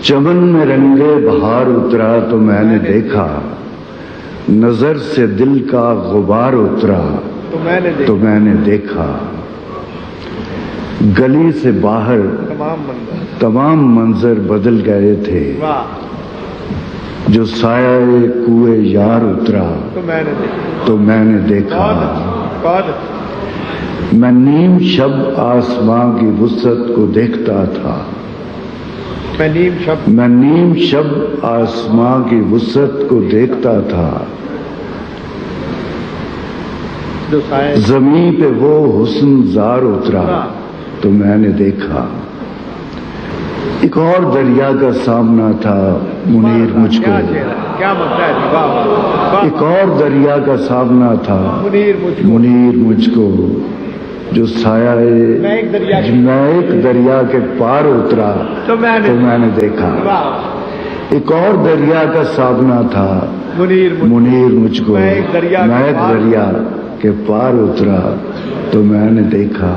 چمن میں رنگے بہار اترا تو میں نے دیکھا، نظر سے دل کا غبار اترا تو میں نے دیکھا، گلی سے باہر تمام منظر بدل گئے تھے، جو سایہ کوئے یار اترا تو میں نے دیکھا، میں نیم شب آسماں کی وسعت کو دیکھتا تھا، میں نیم شب آسماں کی وسعت کو دیکھتا تھا، زمین پہ وہ حسن زار اترا تو میں نے دیکھا، ایک اور دریا کا سامنا تھا منیر مجھ کو، ایک اور دریا کا سامنا تھا منیر مجھ کو، جو سایہ میں ایک دریا کے پار اترا تو میں نے دیکھا، ایک اور دریا کا سامنا تھا منیر مجھ کو، میں ایک دریا کے پار اترا تو میں نے دیکھا،